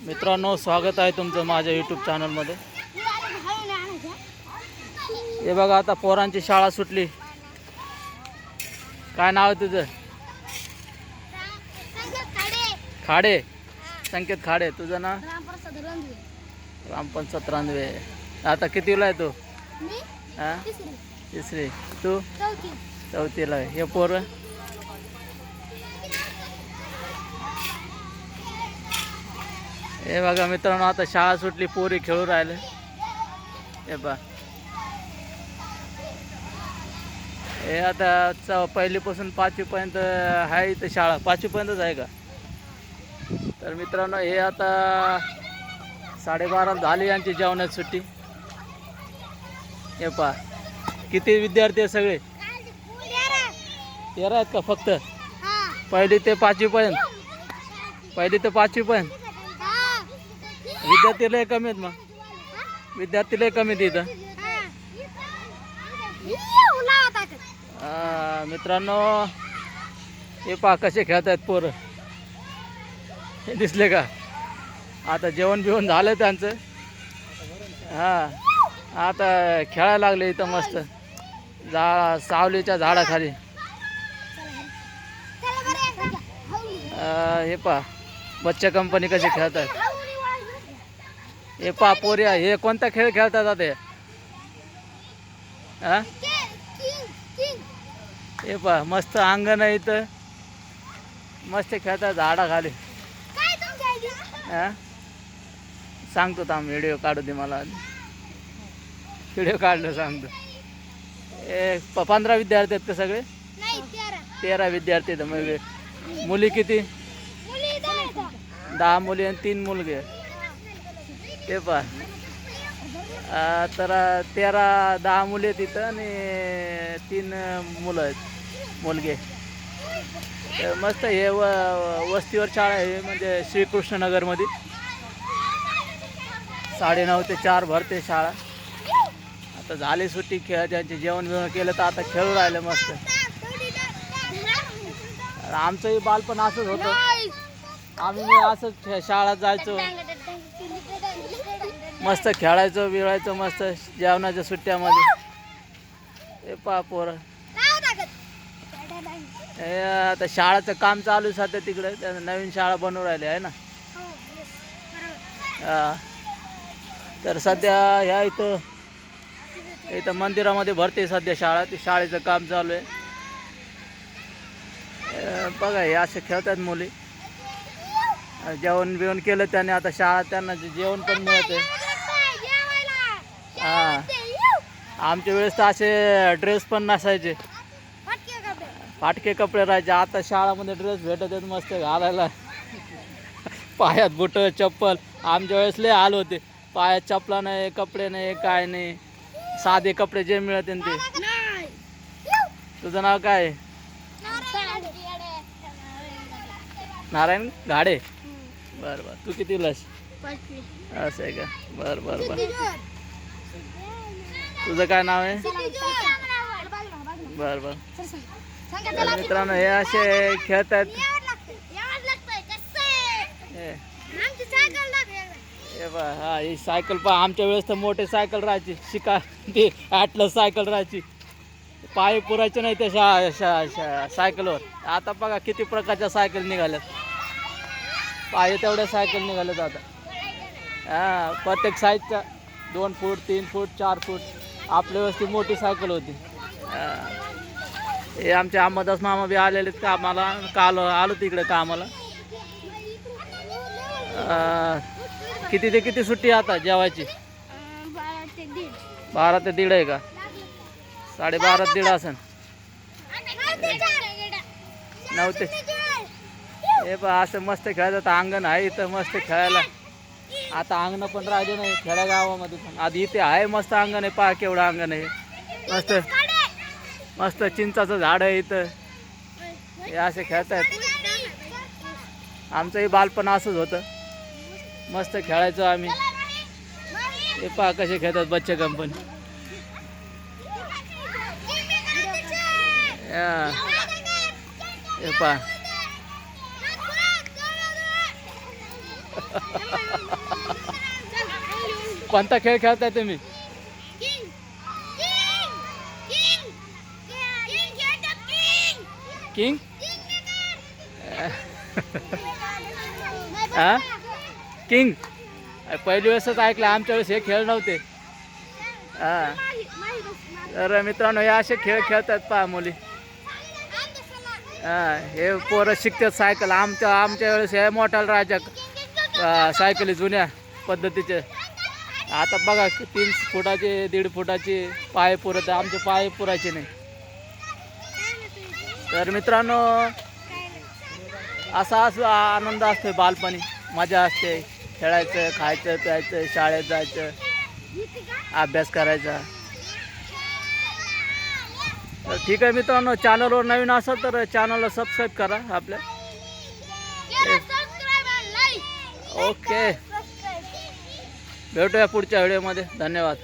मित्रांनो, स्वागत आहे तुमचं माझ्या यूट्यूब चॅनलमध्ये. हे बघा, आता पोरांची शाळा सुटली. काय नाव आहे तुझं? खाडे. संकेत खाडे. तुझं नाव? रामप्रसाद रानवे. आता कितीला आहे तू? हां, तिसरी. तू? चौथीला आहे. हे पोरं? हे बघा मित्रांनो, आता शाळा सुटली, पोरी खेळू राहिले. हे बघा, हे आता पहिलीपासून 5वीपर्यंत आहे इथं शाळा. 5वीपर्यंतच आहे का? तर मित्रांनो, हे आता 12:30 झाली यांची जेवणाची सुट्टी. हे पहा, किती विद्यार्थी आहे सगळे? 13 आहेत का फक्त? पहिली ते 5वीपर्यंत. विद्यार्थी लय कमी आहेत. मग विद्यार्थी लय कमी आहेत इथं. मित्रांनो, हे पहा कसे खेळत आहेत पोरं. हे दिसले का? आता जेवण बिवण झालं त्यांचं. हां, आता खेळायला लागले इथं मस्त सावलीच्या झाडाखाली. हे पहा बच्चा कंपनी कसे खेळतात. हे पहा पोरी, हे कोणता खेळ खेळतात आता? हां, हे पहा मस्त अंगण आहे इथं, मस्त खेळतात झाडाखाली. हां, सांगतो थांब, व्हिडिओ काढू दे मला. व्हिडिओ काढलं सांगतो. 15 विद्यार्थी आहेत का सगळे? 13 विद्यार्थी आहेत. मग मुली किती? 10 मुली आणि 3 मुलगे. ते पहा, तर 10 मुली आहेत तिथं आणि 3 मुलं आहेत, मुलगे. तर मस्त हे वस्तीवर शाळा आहे, म्हणजे श्रीकृष्णनगरमध्ये. 9:30 ते 4 भरते शाळा. आता झाली सुट्टी, त्यांचे जेवण बिवण केलं तर आता खेळू राहिलं मस्त. आमचंही बालपण असंच होतं. आम्ही असंच शाळेत जायचो, मस्त खेळायचो बिळायचो मस्त जेवणाच्या सुट्ट्यामध्ये. हे पहा पोरं, हे आता शाळेचं काम चालू आहे सध्या तिकडे. नवीन शाळा बनवून राहिली आहे ना. तर सध्या ह्या इथं मंदिरामध्ये भरते सध्या शाळा. ती शाळेचं काम चालू आहे. बघा, हे असे खेळतात मुली. जेवण बिवण केलं त्याने, आता शाळा त्यांना जेवण पण मिळते. हां, आमच्या वेळेस तर असे ड्रेस पण नसायचे, फाटके कपडे राहायचे. आता शाळामध्ये ड्रेस भेटत आहेत मस्त घालायला. पायात बुट चप्पल. आमच्या वेळेस लय हाल होते. पायात चपला नाही, कपडे नाही, काय नाही, साधे कपडे जे मिळते ते. तुझं नाव काय आहे? नारायण घाडे. बरं बरं. तू किती लस? असं आहे का? बरं बरं बरं. तुझं काय नाव आहे? बरं बरं. तर मित्रांनो, हे असे खेळतात. हे बा, हा, ही सायकल पहा. आमच्या वेळेस तर मोठे सायकल राहायची, ती ॲटलस सायकल राहायची. पाय पुरायचे नाही त्या सायकलवर. आता बघा किती प्रकारच्या सायकल निघाल्यात. पाय तेवढ्या सायकल निघाल्यात आता. हां, प्रत्येक साईजचा 2 फूट 3 फूट 4 फूट. आपल्या वेळेस ती मोठी सायकल होती. हे आमचे अंबादास मामा बी आलेले कामाला. काल आलो तिकडे कामाला. किती ते किती सुट्टी आता जेवायची? 12 ते 1:30 आहे का? 12:30 ते 1:30 असेल. 9 ते. हे पहा, असं मस्त खेळायचं. अंगण आहे इथं मस्त खेळायला. आता अंगण पण राहिले नाही खेड्या गावामध्ये. पण आधी इथे आहे मस्त अंगण आहे. पहा केवढं अंगण आहे. मस्त मस्त चिंचाचं झाड आहे इथं. हे असे खेळतात. आमचंही बालपण असंच होतं, मस्त खेळायचो आम्ही. हे पहा कसे खेळतात बच्चा कंपनी. हे पहा. कोणता खेळ खेळताय तुम्ही? किंग हा किंग पहिली वेळेसच ऐकलं, आमच्या वेळेस हे खेळ नव्हते. हा तर मित्रांनो हे असे खेळ खेळतात पहा मुली. हा हे पोरं शिकतात सायकल. आमच्या वेळेस हे मोठा राजा सायकली जुन्या पद्धतीचे. आता बघा 3 फुटाचे 1.5 फुटाचे पाय पुरत, आमचे पाय पुरायचे नाही. तर मित्रांनो असा आनंद असतो बालपणी, मजा असते. खेळायचं, खायचं, प्यायचं, शाळेत जायचं, अभ्यास करायचा. तर ठीक आहे मित्रांनो, चॅनलवर नवीन असाल तर चॅनलला सबस्क्राईब करा आपल्या. ओके भेटूया पुढच्या व्हिडिओमध्ये. धन्यवाद.